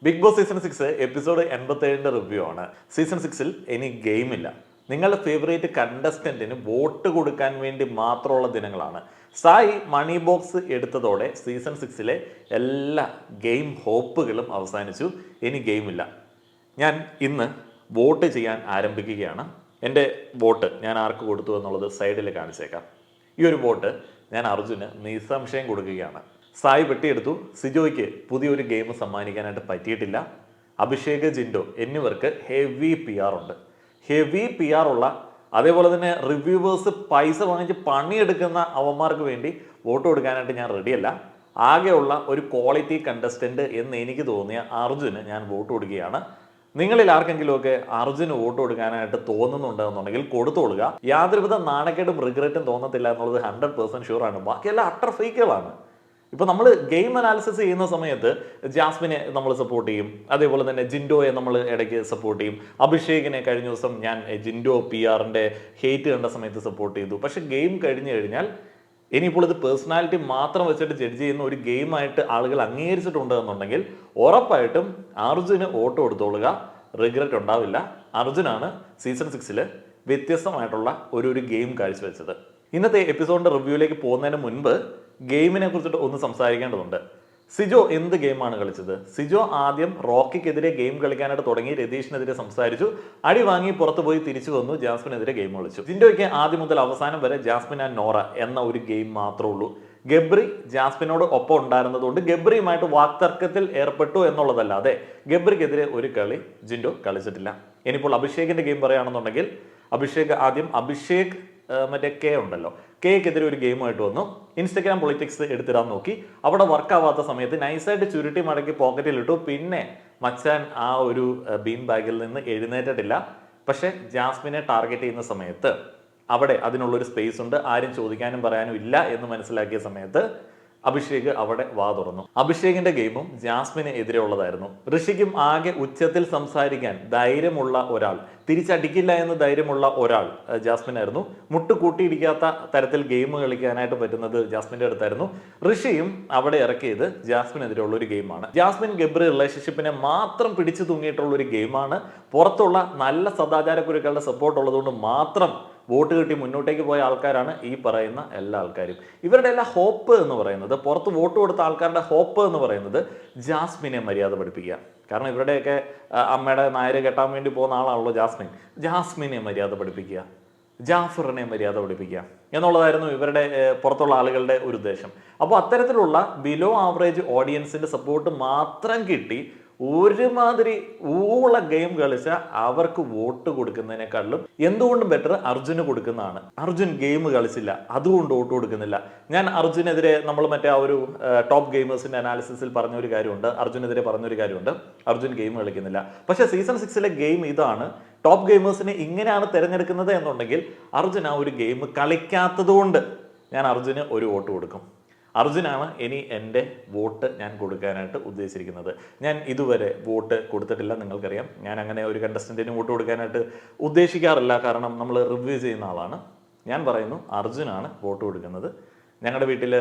Big Boss season 6 episode 87 review ആണ്. Season 6 ഇനി ഗെയിമില്ല. നിങ്ങളുടെ ഫേവറേറ്റ് കണ്ടസ്റ്റന്റിന് വോട്ട് കൊടുക്കാൻ വേണ്ടി മാത്രമുള്ള ദിനങ്ങളാണ്. സായി മണി ബോക്സ് എടുത്തതോടെ സീസൺ 6 എല്ലാ ഗെയിം ഹോപ്പുകളും അവസാനിച്ചു. ഇനി ഗെയിമില്ല. ഞാൻ ഇന്ന് വോട്ട് ചെയ്യാൻ ആരംഭിക്കുകയാണ്. എൻ്റെ വോട്ട് ഞാൻ ആർക്ക് കൊടുത്തു എന്നുള്ളത് സൈഡിൽ കാണിച്ചേക്കാം. ഈ ഒരു വോട്ട് ഞാൻ അർജുന് നിസ്സംശയം കൊടുക്കുകയാണ്. സായി വെട്ടിയെടുത്തു. സിജോയ്ക്ക് പുതിയൊരു ഗെയിം സമ്മാനിക്കാനായിട്ട് പറ്റിയിട്ടില്ല. അഭിഷേക്, ജിൻഡോ എന്നിവർക്ക് ഹെവി PR ഉണ്ട്. ഹെവി PR ഉള്ള, അതേപോലെ തന്നെ റിവ്യൂവേഴ്സ് പൈസ വാങ്ങിച്ച് പണിയെടുക്കുന്ന അവന്മാർക്ക് വേണ്ടി വോട്ട് കൊടുക്കാനായിട്ട് ഞാൻ റെഡിയല്ല. ആകെയുള്ള ഒരു ക്വാളിറ്റി കണ്ടസ്റ്റന്റ് എന്ന് എനിക്ക് തോന്നിയ അർജുന് ഞാൻ വോട്ട് കൊടുക്കുകയാണ്. നിങ്ങളിൽ ആർക്കെങ്കിലുമൊക്കെ അർജുന് വോട്ട് കൊടുക്കാനായിട്ട് തോന്നുന്നുണ്ടെന്നുണ്ടെങ്കിൽ കൊടുത്തോളുക. യാതൊരുവിധ നാണക്കേടും റിഗ്രറ്റും തോന്നത്തില്ല എന്നുള്ളത് 100% ഷുവറാണ്. ബാക്കിയെല്ലാം അട്ടർ ഫേക്കുകളാണ്. ഇപ്പോൾ നമ്മൾ ഗെയിം അനാലിസിസ് ചെയ്യുന്ന സമയത്ത് ജാസ്മിനെ നമ്മൾ സപ്പോർട്ട് ചെയ്യും, അതേപോലെ തന്നെ ജിൻഡോയെ നമ്മൾ ഇടയ്ക്ക് സപ്പോർട്ട് ചെയ്യും. അഭിഷേകിനെ കഴിഞ്ഞ ദിവസം ഞാൻ ജിൻഡോ PR-ന്റെ ഹേറ്റ് കണ്ട സമയത്ത് സപ്പോർട്ട് ചെയ്തു. പക്ഷെ ഗെയിം കഴിഞ്ഞു കഴിഞ്ഞാൽ ഇനിയിപ്പോൾ ഇത് പേഴ്സണാലിറ്റി മാത്രം വെച്ചിട്ട് ജഡ്ജ് ചെയ്യുന്ന ഒരു ഗെയിമായിട്ട് ആളുകൾ അംഗീകരിച്ചിട്ടുണ്ട് എന്നുണ്ടെങ്കിൽ ഉറപ്പായിട്ടും അർജുന് വോട്ട് കൊടുത്തോളുക. റിഗ്രറ്റ് ഉണ്ടാവില്ല. അർജുനാണ് സീസൺ 6 വ്യത്യസ്തമായിട്ടുള്ള ഒരു ഗെയിം കാഴ്ചവെച്ചത്. ഇന്നത്തെ എപ്പിസോഡിന്റെ റിവ്യൂയിലേക്ക് പോകുന്നതിന് മുൻപ് ഗെയിമിനെ കുറിച്ചിട്ട് ഒന്ന് സംസാരിക്കേണ്ടതുണ്ട്. സിജോ എന്ത് ഗെയിമാണ് കളിച്ചത്? സിജോ ആദ്യം റോക്കിക്കെതിരെ ഗെയിം കളിക്കാനായിട്ട് തുടങ്ങി, രതീഷിനെതിരെ സംസാരിച്ചു, അടി വാങ്ങി പുറത്തു പോയി തിരിച്ചു വന്നു, ജാസ്മിനെതിരെ ഗെയിം കളിച്ചു. ജിൻഡോയ്ക്ക് ആദ്യം മുതൽ അവസാനം വരെ ജാസ്മിൻ ആൻഡ് നോറ എന്ന ഒരു ഗെയിം മാത്രമേ ഉള്ളൂ. ഗബ്രി ജാസ്മിനോട് ഒപ്പം ഉണ്ടായിരുന്നതുകൊണ്ട് ഗബ്രിയുമായിട്ട് വാക്തർക്കത്തിൽ ഏർപ്പെട്ടു എന്നുള്ളതല്ലാതെ ഗബ്രിക്കെതിരെ ഒരു കളി ജിൻഡോ കളിച്ചിട്ടില്ല. ഇനിയിപ്പോൾ അഭിഷേകിന്റെ ഗെയിം പറയുകയാണെന്നുണ്ടെങ്കിൽ അഭിഷേക് മറ്റേ കെ ഉണ്ടല്ലോ, കെക്കെതിരെ ഒരു ഗെയിമായിട്ട് വന്നു. ഇൻസ്റ്റഗ്രാം പൊളിറ്റിക്സ് എടുത്തിടാൻ നോക്കി. അവിടെ വർക്കാവാത്ത സമയത്ത് നൈസായിട്ട് ചുരുട്ടി മടക്കി പോക്കറ്റിലിട്ടു. പിന്നെ മച്ചാൻ ആ ഒരു ബീൻ ബാഗിൽ നിന്ന് എഴുന്നേറ്റിട്ടില്ല. പക്ഷെ ജാസ്മിനെ ടാർഗറ്റ് ചെയ്യുന്ന സമയത്ത് അവിടെ അതിനുള്ളൊരു സ്പേസ് ഉണ്ട്, ആരും ചോദിക്കാനും പറയാനും ഇല്ല എന്ന് മനസ്സിലാക്കിയ സമയത്ത് അഭിഷേക് അവിടെ വാ തുറന്നു. അഭിഷേകിന്റെ ഗെയിമും ജാസ്മിന് എതിരെ ഉള്ളതായിരുന്നു. ഋഷിക്കും ആകെ ഉച്ചത്തിൽ സംസാരിക്കാൻ ധൈര്യമുള്ള ഒരാൾ, തിരിച്ചടിക്കില്ല എന്ന് ധൈര്യമുള്ള ഒരാൾ ജാസ്മിനായിരുന്നു. മുട്ടുകൂട്ടിയിടിക്കാത്ത തരത്തിൽ ഗെയിം കളിക്കാനായിട്ട് പറ്റുന്നത് ജാസ്മിന്റെ അടുത്തായിരുന്നു. ഋഷിയും അവിടെ ഇറക്കിയത് ജാസ്മിനെതിരെയുള്ള ഒരു ഗെയിമാണ്. ജാസ്മിൻ ഗബ്രി റിലേഷൻഷിപ്പിനെ മാത്രം പിടിച്ചു തൂങ്ങിയിട്ടുള്ള ഒരു ഗെയിമാണ്. പുറത്തുള്ള നല്ല സദാചാരക്കുരുക്കളുടെ സപ്പോർട്ട് ഉള്ളതുകൊണ്ട് മാത്രം വോട്ട് കിട്ടി മുന്നോട്ടേക്ക് പോയ ആൾക്കാരാണ് ഈ പറയുന്ന എല്ലാ ആൾക്കാരും. ഇവരുടെ എല്ലാ ഹോപ്പ് എന്ന് പറയുന്നത്, പുറത്ത് വോട്ട് കൊടുത്ത ആൾക്കാരുടെ ഹോപ്പ് എന്ന് പറയുന്നത് ജാസ്മിനെ മര്യാദ പഠിപ്പിക്കുക. കാരണം ഇവരുടെയൊക്കെ അമ്മയുടെ നായര് കെട്ടാൻ വേണ്ടി പോകുന്ന ആളാണല്ലോ ജാസ്മിൻ. ജാസ്മിനെ മര്യാദ പഠിപ്പിക്കുക, ജാഫറിനെ മര്യാദ പഠിപ്പിക്കുക എന്നുള്ളതായിരുന്നു ഇവരുടെ പുറത്തുള്ള ആളുകളുടെ ഒരു ഉദ്ദേശം. അപ്പോൾ അത്തരത്തിലുള്ള ബിലോ ആവറേജ് ഓഡിയൻസിന്റെ സപ്പോർട്ട് മാത്രം കിട്ടി ഒരുമാതിരി ഊള ഗെയിം കളിച്ച അവർക്ക് വോട്ട് കൊടുക്കുന്നതിനേക്കാളും എന്തുകൊണ്ടും ബെറ്റർ അർജുന് കൊടുക്കുന്നതാണ്. അർജുൻ ഗെയിം കളിച്ചില്ല, അതുകൊണ്ട് വോട്ട് കൊടുക്കുന്നില്ല. ഞാൻ അർജുനെതിരെ നമ്മൾ മറ്റേ ആ ഒരു ടോപ്പ് ഗെയിമേഴ്സിന്റെ അനാലിസിസിൽ പറഞ്ഞൊരു കാര്യമുണ്ട്, അർജുനെതിരെ പറഞ്ഞൊരു കാര്യമുണ്ട്, അർജുൻ ഗെയിം കളിക്കുന്നില്ല. പക്ഷേ സീസൺ 6 ഗെയിം ഇതാണ്. ടോപ്പ് ഗെയിമേഴ്സിനെ ഇങ്ങനെയാണ് തിരഞ്ഞെടുക്കുന്നത് എന്നുണ്ടെങ്കിൽ അർജുൻ ആ ഒരു ഗെയിം കളിക്കാത്തത് കൊണ്ട് ഞാൻ അർജുന് ഒരു വോട്ട് കൊടുക്കും. അർജുനാണ് ഇനി എൻ്റെ വോട്ട് ഞാൻ കൊടുക്കാനായിട്ട് ഉദ്ദേശിച്ചിരിക്കുന്നത്. ഞാൻ ഇതുവരെ വോട്ട് കൊടുത്തിട്ടില്ല, നിങ്ങൾക്കറിയാം. ഞാൻ അങ്ങനെ ഒരു കണ്ടസ്റ്റൻറ്റിന് വോട്ട് കൊടുക്കാനായിട്ട് ഉദ്ദേശിക്കാറില്ല, കാരണം നമ്മൾ റിവ്യൂ ചെയ്യുന്ന ആളാണ്. ഞാൻ പറയുന്നു അർജുനാണ് വോട്ട് കൊടുക്കുന്നത്. ഞങ്ങളുടെ വീട്ടിൽ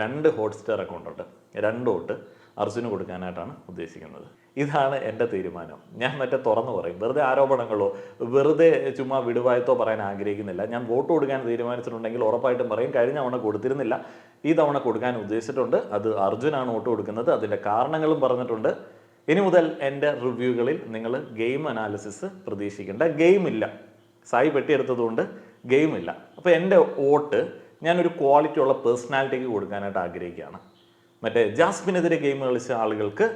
2 ഹോട്ട്സ്റ്റാർ അക്കൗണ്ട് ഉണ്ട്. 2 വോട്ട് അർജുന് കൊടുക്കാനായിട്ടാണ് ഉദ്ദേശിക്കുന്നത്. ഇതാണ് എൻ്റെ തീരുമാനം. ഞാൻ മറ്റേ തുറന്നു പറയും. വെറുതെ ആരോപണങ്ങളോ വെറുതെ ചുമ്മാ വിടുവായത്തോ പറയാൻ ആഗ്രഹിക്കുന്നില്ല. ഞാൻ വോട്ട് കൊടുക്കാൻ തീരുമാനിച്ചിട്ടുണ്ടെങ്കിൽ ഉറപ്പായിട്ടും പറയും. കഴിഞ്ഞ തവണ കൊടുത്തിരുന്നില്ല, ഈ തവണ കൊടുക്കാൻ ഉദ്ദേശിച്ചിട്ടുണ്ട്. അത് അർജുനാണ് വോട്ട് കൊടുക്കുന്നത്. അതിൻ്റെ കാരണങ്ങളും പറഞ്ഞിട്ടുണ്ട്. ഇനി മുതൽ എൻ്റെ റിവ്യൂകളിൽ നിങ്ങൾ ഗെയിം അനാലിസിസ് പ്രതീക്ഷിക്കേണ്ട. ഗെയിമില്ല, സായി വെട്ടിയെടുത്തതുകൊണ്ട് ഗെയിമില്ല. അപ്പോൾ എൻ്റെ വോട്ട് ഞാനൊരു ക്വാളിറ്റി ഉള്ള പേഴ്സണാലിറ്റിക്ക് കൊടുക്കാനായിട്ട് ആഗ്രഹിക്കുകയാണ്. മറ്റേ ജാസ്മിനെതിരെ ഗെയിം കളിച്ച ആളുകൾക്ക്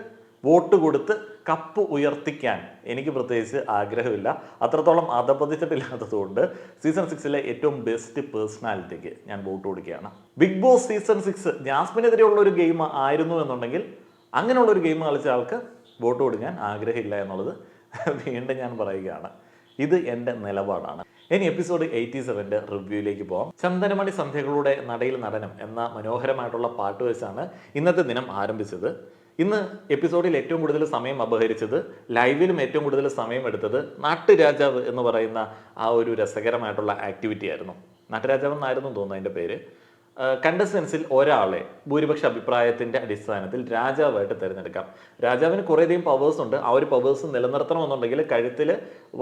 വോട്ട് കൊടുത്ത് കപ്പ് ഉയർത്തിക്കാൻ എനിക്ക് പ്രത്യേകിച്ച് ആഗ്രഹമില്ല. അത്രത്തോളം അധപതിച്ചിട്ടില്ലാത്തതുകൊണ്ട് സീസൺ 6 ഏറ്റവും ബെസ്റ്റ് പേഴ്സണാലിറ്റിക്ക് ഞാൻ വോട്ട് കൊടുക്കുകയാണ്. ബിഗ് ബോസ് സീസൺ 6 ജാസ്മിനെതിരെയുള്ള ഒരു ഗെയിം ആയിരുന്നു എന്നുണ്ടെങ്കിൽ അങ്ങനെയുള്ളൊരു ഗെയിം കളിച്ച ആൾക്ക് വോട്ട് കൊടുക്കാൻ ആഗ്രഹമില്ല എന്നുള്ളത് വീണ്ടും ഞാൻ പറയുകയാണ്. ഇത് എൻ്റെ നിലപാടാണ്. ഇനി എപ്പിസോഡ് 87 റിവ്യൂയിലേക്ക് പോകാം. ചന്ദനമണി സന്ധ്യകളുടെ നടയിൽ നടനം എന്ന മനോഹരമായിട്ടുള്ള പാട്ട് വെച്ചാണ് ഇന്നത്തെ ദിനം ആരംഭിച്ചത്. ഇന്ന് എപ്പിസോഡിൽ ഏറ്റവും കൂടുതൽ സമയം അപഹരിച്ചത്, ലൈവിലും ഏറ്റവും കൂടുതൽ സമയം എടുത്തത് നാട്ടുരാജാവ് എന്ന് പറയുന്ന ആ ഒരു രസകരമായിട്ടുള്ള ആക്ടിവിറ്റി ആയിരുന്നു. നാട്ടുരാജാവ് എന്നായിരുന്നു തോന്നുന്നു അതിൻ്റെ പേര്. കണ്ടസ്റ്റൻസിൽ ഒരാളെ ഭൂരിപക്ഷ അഭിപ്രായത്തിൻ്റെ അടിസ്ഥാനത്തിൽ രാജാവായിട്ട് തിരഞ്ഞെടുക്കാം. രാജാവിന് കുറേയധികം പവേഴ്സ് ഉണ്ട്. ആ ഒരു പവേഴ്സ് നിലനിർത്തണമെന്നുണ്ടെങ്കിൽ കഴുത്തിൽ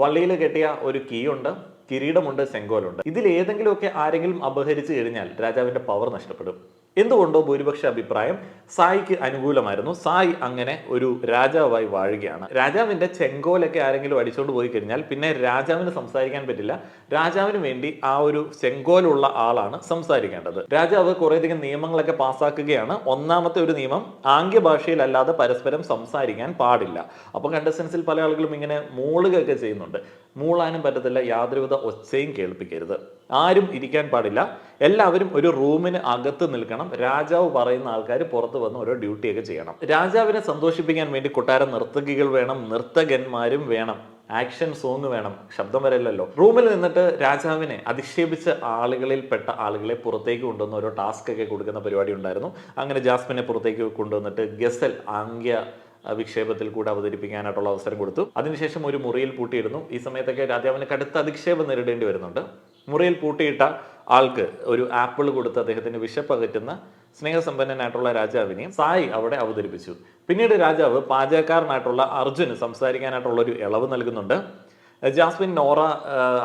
വള്ളിയിൽ കെട്ടിയ ഒരു കീ ഉണ്ട്, കിരീടമുണ്ട്, ചെങ്കോലുണ്ട്. ഇതിൽ ഏതെങ്കിലുമൊക്കെ ആരെങ്കിലും അപഹരിച്ചു കഴിഞ്ഞാൽ രാജാവിൻ്റെ പവർ നഷ്ടപ്പെടും. എന്തുകൊണ്ടോ ഭൂരിപക്ഷ അഭിപ്രായം സായിക്ക് അനുകൂലമായിരുന്നു. സായി അങ്ങനെ ഒരു രാജാവായി വാഴുകയാണ്. രാജാവിന്റെ ചെങ്കോലൊക്കെ ആരെങ്കിലും അടിച്ചുകൊണ്ട് പോയി കഴിഞ്ഞാൽ പിന്നെ രാജാവിന് സംസാരിക്കാൻ പറ്റില്ല. രാജാവിന് വേണ്ടി ആ ഒരു ചെങ്കോലുള്ള ആളാണ് സംസാരിക്കേണ്ടത്. രാജാവ് കുറേയധികം നിയമങ്ങളൊക്കെ പാസ്സാക്കുകയാണ്. ഒന്നാമത്തെ ഒരു നിയമം, ആംഗ്യ ഭാഷയിലല്ലാതെ പരസ്പരം സംസാരിക്കാൻ പാടില്ല. അപ്പോൾ കണ്ടസ്റ്റൻസിൽ പല ആളുകളും ഇങ്ങനെ മൂളുകയൊക്കെ ചെയ്യുന്നുണ്ട്. മൂളാനും പറ്റത്തില്ല, യാതൊരുവിധ ഒച്ചയും കേൾപ്പിക്കരുത്, ആരും ഇരിക്കാൻ പാടില്ല, എല്ലാവരും ഒരു റൂമിന് അകത്ത് നിൽക്കണം. രാജാവ് പറയുന്ന ആൾക്കാർ പുറത്ത് വന്ന് ഓരോ ഡ്യൂട്ടിയൊക്കെ ചെയ്യണം. രാജാവിനെ സന്തോഷിപ്പിക്കാൻ വേണ്ടി കൊട്ടാരം നർത്തകികൾ വേണം, നർത്തകന്മാരും വേണം, ആക്ഷൻ സോങ് വേണം, ശബ്ദം വരില്ലല്ലോ. റൂമിൽ നിന്നിട്ട് രാജാവിനെ അധിക്ഷേപിച്ച ആളുകളിൽപ്പെട്ട ആളുകളെ പുറത്തേക്ക് കൊണ്ടുവന്ന് ഓരോ ടാസ്ക് ഒക്കെ കൊടുക്കുന്ന പരിപാടി ഉണ്ടായിരുന്നു. അങ്ങനെ ജാസ്മിനെ പുറത്തേക്ക് കൊണ്ടുവന്നിട്ട് ഗസൽ ആംഗ്യ വിക്ഷേപത്തിൽ കൂടെ അവതരിപ്പിക്കാനായിട്ടുള്ള അവസരം കൊടുത്തു. അതിനുശേഷം ഒരു മുറിയിൽ പൂട്ടിയിടുന്നു. ഈ സമയത്തൊക്കെ രാജാവിന് കടുത്ത അധിക്ഷേപം നേരിടേണ്ടി വരുന്നുണ്ട്. മുറിയിൽ പൂട്ടിയിട്ട ആൾക്ക് ഒരു ആപ്പിൾ കൊടുത്ത് അദ്ദേഹത്തിന് വിശപ്പകറ്റുന്ന സ്നേഹസമ്പന്നനായിട്ടുള്ള രാജാവിനെയും സായി അവിടെ അവതരിപ്പിച്ചു. പിന്നീട് രാജാവ് പാചകക്കാരനായിട്ടുള്ള അർജുന് സംസാരിക്കാനായിട്ടുള്ള ഒരു ഇളവ് നൽകുന്നുണ്ട്. ജാസ്മിൻ, നോറ,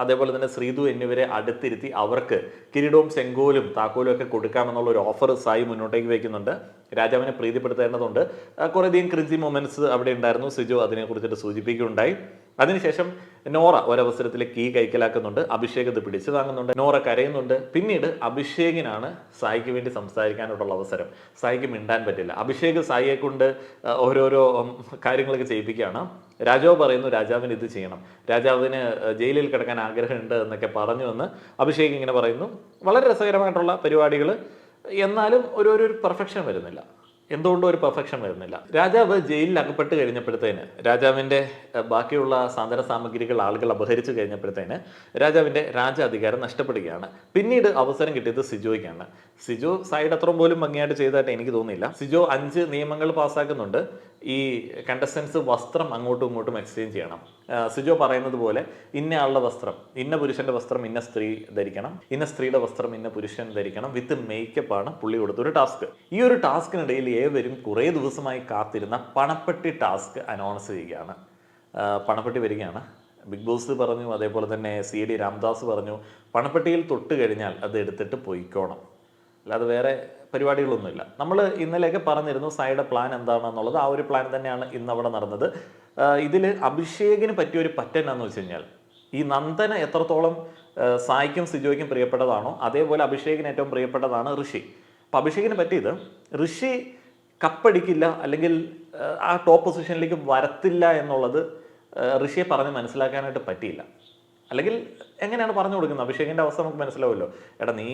അതേപോലെ തന്നെ ശ്രീതു എന്നിവരെ അടുത്തിരുത്തി അവർക്ക് കിരീടവും ചെങ്കോലും താക്കോലും ഒക്കെ കൊടുക്കാമെന്നുള്ള ഒരു ഓഫർ സായി മുന്നോട്ടേക്ക് വയ്ക്കുന്നുണ്ട്. രാജാവിനെ പ്രീതിപ്പെടുത്തേണ്ടതുണ്ട്. കുറേയധികം ക്രിഞ്ചി മൊമെന്റ്സ് അവിടെ ഉണ്ടായിരുന്നു. സിജു അതിനെക്കുറിച്ചിട്ട് സൂചിപ്പിക്കുകയുണ്ടായി. അതിനുശേഷം നോറ ഒരവസരത്തിൽ കീ കൈക്കലാക്കുന്നുണ്ട്. അഭിഷേക് ഇത് പിടിച്ചു വാങ്ങുന്നുണ്ട്. നോറ കരയുന്നുണ്ട്. പിന്നീട് അഭിഷേകിനാണ് സായിക്ക് വേണ്ടി സംസാരിക്കാനുള്ള അവസരം. സായിക്ക് മിണ്ടാൻ പറ്റില്ല. അഭിഷേക് സായിയെ കൊണ്ട് ഓരോരോ കാര്യങ്ങളൊക്കെ ചെയ്യിപ്പിക്കുകയാണ്. രാജാവ് പറയുന്നു രാജാവിന് ഇത് ചെയ്യണം, രാജാവിന് ജയിലിൽ കിടക്കാൻ ആഗ്രഹമുണ്ട് എന്നൊക്കെ പറഞ്ഞു എന്ന് അഭിഷേക് ഇങ്ങനെ പറയുന്നു. വളരെ രസകരമായിട്ടുള്ള പരിപാടികൾ. എന്നാലും ഒരു പെർഫെക്ഷൻ വരുന്നില്ല. എന്തുകൊണ്ടും ഒരു പെർഫെക്ഷൻ വരുന്നില്ല. രാജാവ് ജയിലിൽ അകപ്പെട്ട് കഴിഞ്ഞപ്പോഴത്തേന്, രാജാവിൻ്റെ ബാക്കിയുള്ള സാധന സാമഗ്രികൾ ആളുകൾ അപഹരിച്ചു കഴിഞ്ഞപ്പോഴത്തേന് രാജാവിൻ്റെ രാജാധികാരം നഷ്ടപ്പെടുകയാണ്. പിന്നീട് അവസരം കിട്ടിയത് സിജോയ്ക്കാണ്. സിജോ സൈഡ് അത്രയും പോലും ഭംഗിയായിട്ട് ചെയ്തതായിട്ട് എനിക്ക് തോന്നുന്നില്ല. സിജോ 5 നിയമങ്ങൾ പാസ്സാക്കുന്നുണ്ട്. ഈ കണ്ടസ്റ്റൻസ് വസ്ത്രം അങ്ങോട്ടും ഇങ്ങോട്ടും എക്സ്ചേഞ്ച് ചെയ്യണം. സിജോ പറയുന്നത് പോലെ ഇന്ന ആളുടെ വസ്ത്രം, ഇന്ന പുരുഷന്റെ വസ്ത്രം ഇന്ന സ്ത്രീ ധരിക്കണം, ഇന്ന സ്ത്രീയുടെ വസ്ത്രം ഇന്ന പുരുഷൻ ധരിക്കണം. വിത്ത് മേക്കപ്പ് ആണ് പുള്ളി കൊടുത്തൊരു ടാസ്ക്. ഈ ഒരു ടാസ്കിനിടയിൽ ഏവരും കുറേ ദിവസമായി കാത്തിരുന്ന പണപ്പെട്ടി ടാസ്ക് അനൗൺസ് ചെയ്യുകയാണ്. പണപ്പെട്ടി വരികയാണ്. ബിഗ് ബോസ് പറഞ്ഞു, അതേപോലെ തന്നെ CD രാംദാസ് പറഞ്ഞു, പണപ്പെട്ടിയിൽ തൊട്ട് കഴിഞ്ഞാൽ അത് എടുത്തിട്ട് പോയിക്കോണം, അല്ലാതെ വേറെ പരിപാടികളൊന്നുമില്ല. നമ്മൾ ഇന്നലെയൊക്കെ പറഞ്ഞിരുന്നു സായിയുടെ പ്ലാൻ എന്താണെന്നുള്ളത്. ആ ഒരു പ്ലാൻ തന്നെയാണ് ഇന്ന് അവിടെ നടന്നത്. ഇതിൽ അഭിഷേകിന് പറ്റിയൊരു പറ്റെന്നാന്ന് വെച്ച് കഴിഞ്ഞാൽ, ഈ നന്ദന എത്രത്തോളം സായിക്കും സിജോയ്ക്കും പ്രിയപ്പെട്ടതാണോ അതേപോലെ അഭിഷേകിന് ഏറ്റവും പ്രിയപ്പെട്ടതാണ് ഋഷി. അപ്പം അഭിഷേകിന് പറ്റിയത്, ഋഷി കപ്പടിക്കില്ല അല്ലെങ്കിൽ ആ ടോപ്പ് പൊസിഷനിലേക്ക് വരത്തില്ല എന്നുള്ളത് ഋഷിയെ പറഞ്ഞ് മനസ്സിലാക്കാനായിട്ട് പറ്റിയില്ല. അല്ലെങ്കിൽ എങ്ങനെയാണ് പറഞ്ഞു കൊടുക്കുന്നത്? അഭിഷേകിൻ്റെ അവസ്ഥ നമുക്ക് മനസ്സിലാവുമല്ലോ. എടാ നീ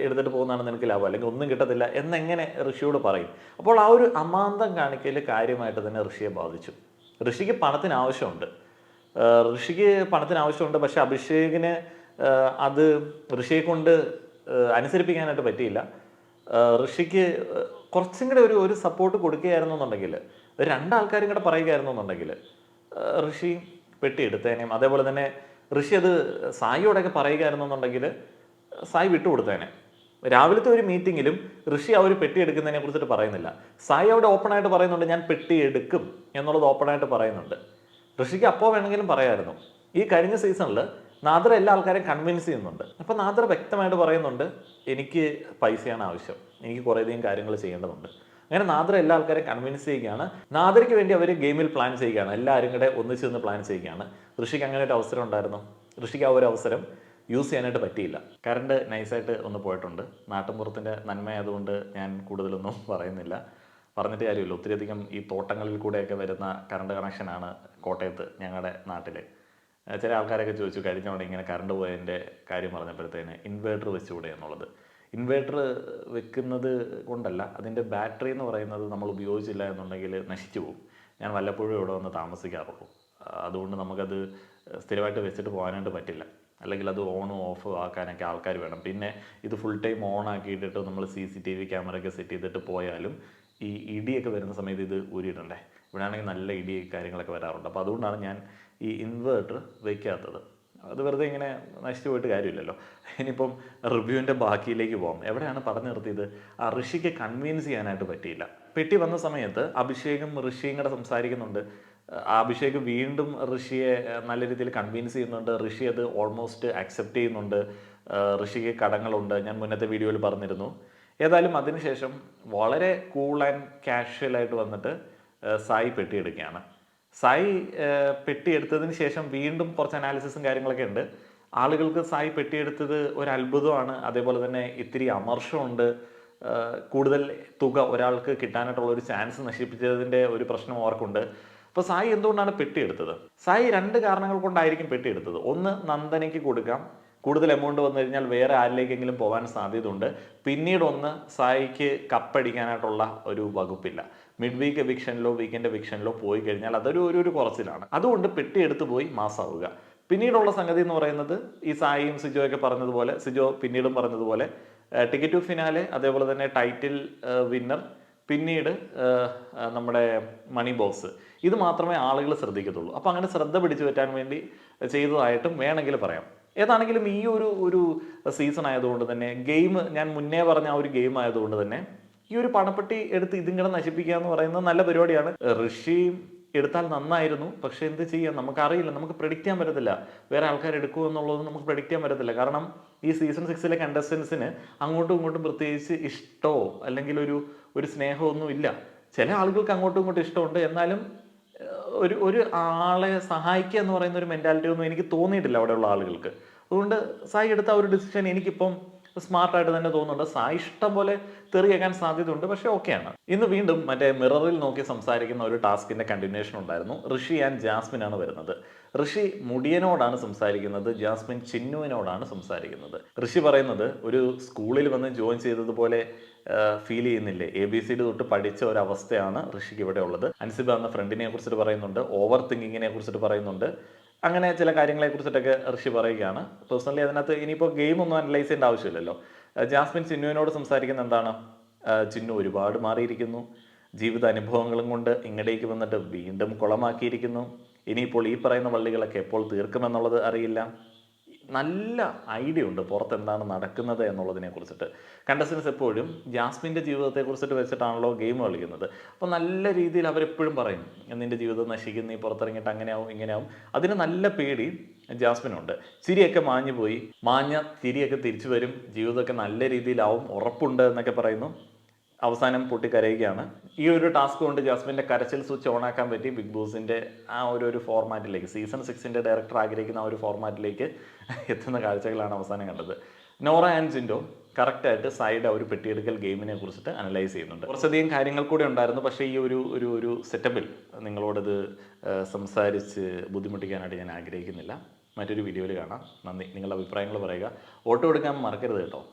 എടുത്തിട്ട് പോകുന്നതാണ് നിനക്ക് ലാഭം, അല്ലെങ്കിൽ ഒന്നും കിട്ടത്തില്ല എന്നെങ്ങനെ ഋഷിയോട് പറയും? അപ്പോൾ ആ ഒരു അമാന്തം കാണിക്കൽ കാര്യമായിട്ട് തന്നെ ഋഷിയെ ബാധിച്ചു. ഋഷിക്ക് പണത്തിന് ആവശ്യമുണ്ട്. പക്ഷെ അഭിഷേകിന് അത് ഋഷിയെ കൊണ്ട് അനുസരിപ്പിക്കാനായിട്ട് പറ്റിയില്ല. ഋഷിക്ക് കുറച്ചും കൂടെ ഒരു സപ്പോർട്ട് കൊടുക്കുകയായിരുന്നു എന്നുണ്ടെങ്കിൽ, രണ്ടാൾക്കാരും കൂടെ പറയുകയായിരുന്നു എന്നുണ്ടെങ്കിൽ ഋഷി പെട്ടി എടുത്തേനേം. അതേപോലെ തന്നെ ഋഷി അത് സായിയോടൊക്കെ പറയുകയായിരുന്നു എന്നുണ്ടെങ്കിൽ സായി വിട്ടുകൊടുത്തേനെ. രാവിലത്തെ ഒരു മീറ്റിങ്ങിലും ഋഷി ആ ഒരു പെട്ടി എടുക്കുന്നതിനെ കുറിച്ചിട്ട് പറയുന്നില്ല. സായി അവിടെ ഓപ്പണായിട്ട് പറയുന്നുണ്ട്, ഞാൻ പെട്ടി എടുക്കും എന്നുള്ളത് ഓപ്പണായിട്ട് പറയുന്നുണ്ട്. ഋഷിക്ക് അപ്പോൾ വേണമെങ്കിലും പറയായിരുന്നു. ഈ കഴിഞ്ഞ സീസണിൽ നാദ്ര എല്ലാ ആൾക്കാരെയും കൺവിൻസ് ചെയ്യുന്നുണ്ട്. അപ്പോൾ നാദ്ര വ്യക്തമായിട്ട് പറയുന്നുണ്ട്, എനിക്ക് പൈസയാണ് ആവശ്യം, എനിക്ക് കുറേയധികം കാര്യങ്ങൾ ചെയ്യേണ്ടതുണ്ട്. അങ്ങനെ നാദ്ര എല്ലാ ആൾക്കാരെയും കൺവിൻസ് ചെയ്യുകയാണ്. നാദ്രയ്ക്ക് വേണ്ടി അവർ ഗെയിമിൽ പ്ലാൻ ചെയ്യുകയാണ്. എല്ലാവരും കൂടെ ഒന്നിച്ച് നിന്ന് പ്ലാൻ ചെയ്യുകയാണ്. ഋഷിക്ക് അങ്ങനെ ഒരു അവസരം ഉണ്ടായിരുന്നു. ഋഷിക്ക് ആ ഒരു അവസരം യൂസ് ചെയ്യാനായിട്ട് പറ്റിയില്ല. കറണ്ട് നൈസായിട്ട് ഒന്ന് പോയിട്ടുണ്ട്. നാട്ടിൻപുറത്തിൻ്റെ നന്മയായതുകൊണ്ട് ഞാൻ കൂടുതലൊന്നും പറയുന്നില്ല. പറഞ്ഞിട്ട് കാര്യമില്ല. ഒത്തിരിയധികം ഈ തോട്ടങ്ങളിൽ കൂടെയൊക്കെ വരുന്ന കറണ്ട് കണക്ഷനാണ് കോട്ടയത്ത് ഞങ്ങളുടെ നാട്ടിൽ. ചില ആൾക്കാരൊക്കെ ചോദിച്ചു കഴിഞ്ഞ തവണ ഇങ്ങനെ കറണ്ട് പോയതിൻ്റെ കാര്യം പറഞ്ഞപ്പോഴത്തേന് ഇൻവേർട്ടർ വെച്ചുകൂടെ എന്നുള്ളത്. ഇൻവേർട്ടർ വെക്കുന്നത് കൊണ്ടല്ല, അതിൻ്റെ ബാറ്ററി എന്ന് പറയുന്നത് നമ്മൾ ഉപയോഗിച്ചില്ല എന്നുണ്ടെങ്കിൽ നശിച്ചു പോകും. ഞാൻ വല്ലപ്പോഴും ഇവിടെ വന്ന് താമസിക്കാറുള്ളൂ. അതുകൊണ്ട് നമുക്കത് സ്ഥിരമായിട്ട് വെച്ചിട്ട് പോകാനായിട്ട് പറ്റില്ല. അല്ലെങ്കിൽ അത് ഓണും ഓഫ് ആക്കാനൊക്കെ ആൾക്കാർ വേണം. പിന്നെ ഇത് ഫുൾ ടൈം ഓൺ ആക്കിയിട്ടിട്ട് നമ്മൾ CCTV ക്യാമറയൊക്കെ സെറ്റ് ചെയ്തിട്ട് പോയാലും ഈ ഇടിയൊക്കെ വരുന്ന സമയത്ത് ഇത് ഊരിയിടണ്ടേ. ഇവിടെ ആണെങ്കിൽ നല്ല ഇടി കാര്യങ്ങളൊക്കെ വരാറുണ്ട്. അപ്പോൾ അതുകൊണ്ടാണ് ഞാൻ ഈ ഇൻവേർട്ടർ വയ്ക്കാത്തത്. അത് വെറുതെ ഇങ്ങനെ നശിച്ചു പോയിട്ട് കാര്യമില്ലല്ലോ. ഇനിയിപ്പം റിവ്യൂവിൻ്റെ ബാക്കിയിലേക്ക് പോകാം. എവിടെയാണ് പറഞ്ഞു നിർത്തിയത്? ഋഷിക്ക് കൺവിൻസ് ചെയ്യാനായിട്ട് പറ്റിയില്ല. പെട്ടി വന്ന സമയത്ത് അഭിഷേകും ഋഷിയും കൂടെ സംസാരിക്കുന്നുണ്ട്. അഭിഷേക് വീണ്ടും ഋഷിയെ നല്ല രീതിയിൽ കൺവിൻസ് ചെയ്യുന്നുണ്ട്. ഋഷി അത് ഓൾമോസ്റ്റ് അക്സെപ്റ്റ് ചെയ്യുന്നുണ്ട്. ഋഷിക്ക് കടങ്ങളുണ്ട്, ഞാൻ മുന്നത്തെ വീഡിയോയിൽ പറഞ്ഞിരുന്നു. ഏതായാലും അതിനുശേഷം വളരെ കൂൾ ആൻഡ് കാഷ്വലായിട്ട് വന്നിട്ട് സായി പെട്ടിയെടുക്കുകയാണ്. സായി പെട്ടിയെടുത്തതിന് ശേഷം വീണ്ടും കുറച്ച് അനാലിസിസും കാര്യങ്ങളൊക്കെ ഉണ്ട്. ആളുകൾക്ക് സായി പെട്ടിയെടുത്തത് ഒരു അത്ഭുതമാണ്, അതേപോലെ തന്നെ ഇത്തിരി അമർഷമുണ്ട്. കൂടുതൽ തുക ഒരാൾക്ക് കിട്ടാനായിട്ടുള്ള ഒരു ചാൻസ് നശിപ്പിച്ചതിൻ്റെ ഒരു പ്രശ്നം അവർക്കുണ്ട്. അപ്പോൾ സായി എന്തുകൊണ്ടാണ് പെട്ടിയെടുത്തത്? സായി 2 കാരണങ്ങൾ കൊണ്ടായിരിക്കും പെട്ടിയെടുത്തത്. ഒന്ന്, നന്ദനയ്ക്ക് കൊടുക്കാം, കൂടുതൽ എമൗണ്ട് വന്നു കഴിഞ്ഞാൽ വേറെ ആരിലേക്കെങ്കിലും പോകാൻ സാധ്യതയുണ്ട്. പിന്നീടൊന്ന്, സായിക്ക് കപ്പടിക്കാനായിട്ടുള്ള ഒരു വകുപ്പില്ല. മിഡ് വീക്ക് എവിക്ഷനിലോ വീക്കെൻഡ് എവിക്ഷനിലോ പോയി കഴിഞ്ഞാൽ അതൊരു ഒരു കുറച്ചിലാണ്. അതുകൊണ്ട് പെട്ടിയെടുത്ത് പോയി മാസാവുക. പിന്നീടുള്ള സംഗതി എന്ന് പറയുന്നത്, ഈ സായിയും സിജോയൊക്കെ പറഞ്ഞതുപോലെ, സിജോ പിന്നീടും പറഞ്ഞതുപോലെ, ടിക്കറ്റ് ടു ഫിനാലെ, അതേപോലെ തന്നെ ടൈറ്റിൽ വിന്നർ, പിന്നീട് നമ്മുടെ മണി ബോക്സ്, ഇത് മാത്രമേ ആളുകൾ ശ്രദ്ധിക്കത്തുള്ളൂ. അപ്പോൾ അങ്ങനെ ശ്രദ്ധ പിടിച്ചു പറ്റാൻ വേണ്ടി ചെയ്തതായിട്ടും വേണമെങ്കിൽ പറയാം. ഏതാണെങ്കിലും ഈ ഒരു സീസൺ ആയതുകൊണ്ട് തന്നെ, ഗെയിം ഞാൻ മുന്നേ പറഞ്ഞ ആ ഒരു ഗെയിം ആയതുകൊണ്ട് തന്നെ, ഈ ഒരു പണപ്പെട്ടി എടുത്ത് ഇതിങ്ങനെ നശിപ്പിക്കുക എന്ന് പറയുന്നത് നല്ല പരിപാടിയാണ്. ഋഷി എടുത്താൽ നന്നായിരുന്നു, പക്ഷെ എന്ത് ചെയ്യാം, നമുക്കറിയില്ല, നമുക്ക് പ്രെഡിക്റ്റ് ചെയ്യാൻ പറ്റത്തില്ല. വേറെ ആൾക്കാർ എടുക്കുമോ എന്നുള്ളത് നമുക്ക് പ്രെഡിക്റ്റ് ചെയ്യാൻ പറ്റത്തില്ല. കാരണം ഈ സീസൺ 6 കണ്ടസ്റ്റൻസിന് അങ്ങോട്ടും ഇങ്ങോട്ടും പ്രത്യേകിച്ച് ഇഷ്ടമോ അല്ലെങ്കിൽ ഒരു സ്നേഹമൊന്നും ഇല്ല. ചില ആളുകൾക്ക് അങ്ങോട്ടും ഇങ്ങോട്ടും ഇഷ്ടമുണ്ട്, എന്നാലും ഒരു ആളെ സഹായിക്കുക എന്ന് പറയുന്ന ഒരു മെൻറ്റാലിറ്റി ഒന്നും എനിക്ക് തോന്നിയിട്ടില്ല അവിടെയുള്ള ആളുകൾക്ക്. അതുകൊണ്ട് സായി എടുത്ത ഒരു ഡിസിഷൻ എനിക്കിപ്പം സ്മാർട്ടായിട്ട് തന്നെ തോന്നുന്നുണ്ട്. സായി ഇഷ്ടം പോലെ തെറി കേൾക്കാൻ സാധ്യതയുണ്ട്, പക്ഷേ ഓക്കെയാണ്. ഇന്ന് വീണ്ടും മറ്റേ മിററിൽ നോക്കി സംസാരിക്കുന്ന ഒരു ടാസ്കിന്റെ കണ്ടിന്യൂഷൻ ഉണ്ടായിരുന്നു. ഋഷി ആൻഡ് ജാസ്മിൻ ആണ് വരുന്നത്. ഋഷി മുടിയനോടാണ് സംസാരിക്കുന്നത്, ജാസ്മിൻ ചിന്നുവിനോടാണ് സംസാരിക്കുന്നത്. ഋഷി പറയുന്നത്, ഒരു സ്കൂളിൽ വന്ന് ജോയിൻ ചെയ്തതുപോലെ ഫീൽ ചെയ്യുന്നില്ലേ, ABCD തൊട്ട് പഠിച്ച ഒരവസ്ഥയാണ് ഋഷിക്ക് ഇവിടെ ഉള്ളത്. അൻസിബ എന്ന ഫ്രണ്ടിനെ കുറിച്ചിട്ട് പറയുന്നുണ്ട്, ഓവർ തിങ്കിങ്ങിനെ കുറിച്ചിട്ട് പറയുന്നുണ്ട്. അങ്ങനെ ചില കാര്യങ്ങളെ കുറിച്ചിട്ടൊക്കെ ഋഷി പറയുകയാണ്. പേഴ്സണലി അതിനകത്ത് ഇനിയിപ്പോൾ ഗെയിം ഒന്നും അനലൈസ് ചെയ്യേണ്ട ആവശ്യമില്ലല്ലോ. ജാസ്മിൻ ചിന്നുവിനോട് സംസാരിക്കുന്ന എന്താണ്, ചിന്നു ഒരുപാട് മാറിയിരിക്കുന്നു, ജീവിത അനുഭവങ്ങളും കൊണ്ട് ഇങ്ങടേക്ക് വന്നിട്ട് വീണ്ടും കുളമാക്കിയിരിക്കുന്നു, ഇനിയിപ്പോൾ ഈ പറയുന്ന വള്ളികളൊക്കെ എപ്പോൾ തീർക്കുമെന്നുള്ളത് അറിയില്ല. നല്ല ഐഡിയ ഉണ്ട് പുറത്ത് എന്താണ് നടക്കുന്നത് എന്നുള്ളതിനെ കുറിച്ചിട്ട്. കണ്ടസ്റ്റൻസ് എപ്പോഴും ജാസ്മിൻ്റെ ജീവിതത്തെ കുറിച്ചിട്ട് വെച്ചിട്ടാണല്ലോ ഗെയിം കളിക്കുന്നത്. അപ്പോൾ നല്ല രീതിയിൽ അവരെപ്പോഴും പറയും, നിൻ്റെ ജീവിതം നശിക്കും, നീ പുറത്തിറങ്ങിയിട്ട് അങ്ങനെയാവും ഇങ്ങനെയാവും. അതിന് നല്ല പേടി ജാസ്മിനുണ്ട്. ചിരിയൊക്കെ മാഞ്ഞു പോയി, മാഞ്ഞ ചിരിയൊക്കെ തിരിച്ചു വരും, ജീവിതമൊക്കെ നല്ല രീതിയിലാവും, ഉറപ്പുണ്ട് എന്നൊക്കെ പറയുന്നു. അവസാനം പൊട്ടിക്കരയുകയാണ്. ഈ ഒരു ടാസ്ക് കൊണ്ട് ജാസ്മിൻ്റെ കരച്ചിൽ സ്വിച്ച് ഓൺ ആക്കാൻ പറ്റി. ബിഗ് ബോസിൻ്റെ ആ ഒരു ഫോർമാറ്റിലേക്ക്, സീസൺ 6 ഡയറക്ടർ ആഗ്രഹിക്കുന്ന ആ ഒരു ഫോർമാറ്റിലേക്ക് എത്തുന്ന കാഴ്ചകളാണ് അവസാനം കണ്ടത്. നോറ ആൻഡ് ജിൻഡോ കറക്റ്റായിട്ട് സൈഡ് ഒരു പെട്ടിയെടുക്കൽ ഗെയിമിനെ കുറിച്ചിട്ട് അനലൈസ് ചെയ്യുന്നുണ്ട്. കുറച്ചധികം കാര്യങ്ങൾ കൂടെ ഉണ്ടായിരുന്നു, പക്ഷേ ഈ ഒരു സെറ്റപ്പിൽ നിങ്ങളോടത് സംസാരിച്ച് ബുദ്ധിമുട്ടിക്കാനായിട്ട് ഞാൻ ആഗ്രഹിക്കുന്നില്ല. മറ്റൊരു വീഡിയോയിൽ കാണാം. നന്ദി. നിങ്ങളുടെ അഭിപ്രായങ്ങൾ പറയുക. വോട്ട് കൊടുക്കാൻ മറക്കരുത് കേട്ടോ.